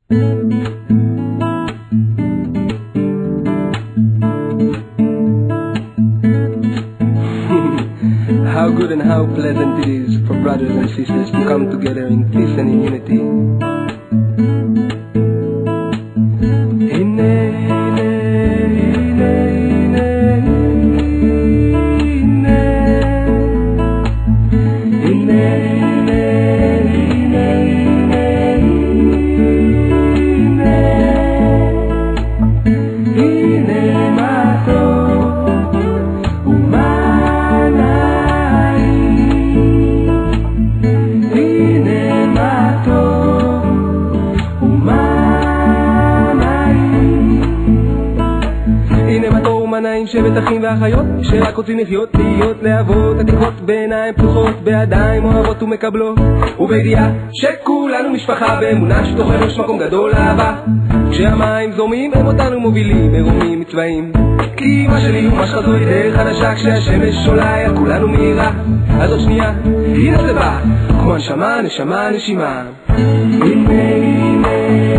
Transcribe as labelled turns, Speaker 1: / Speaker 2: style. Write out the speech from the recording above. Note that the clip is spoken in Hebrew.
Speaker 1: How good and how pleasant it is for brothers and sisters to come together in peace and in unity. שבט אחים ואחיות שרק רוצים לחיות, להיות להבות, התקוות בעיניים פתוחות, בידיים אוהבות ומקבלות, ובידיעה שכולנו משפחה, באמונה שתוכנו יש מקום גדול לאהבה. כשהמים זורמים הם אותנו מובילים, מרומים מצבעים, כי מה שלי ומה שלך זוהי דרך חדשה, כשהשמש עולה על כולנו מהירה. אז עוד שנייה, הנה זה בא, כמו הנשמה, נשמה, נשימה. הנה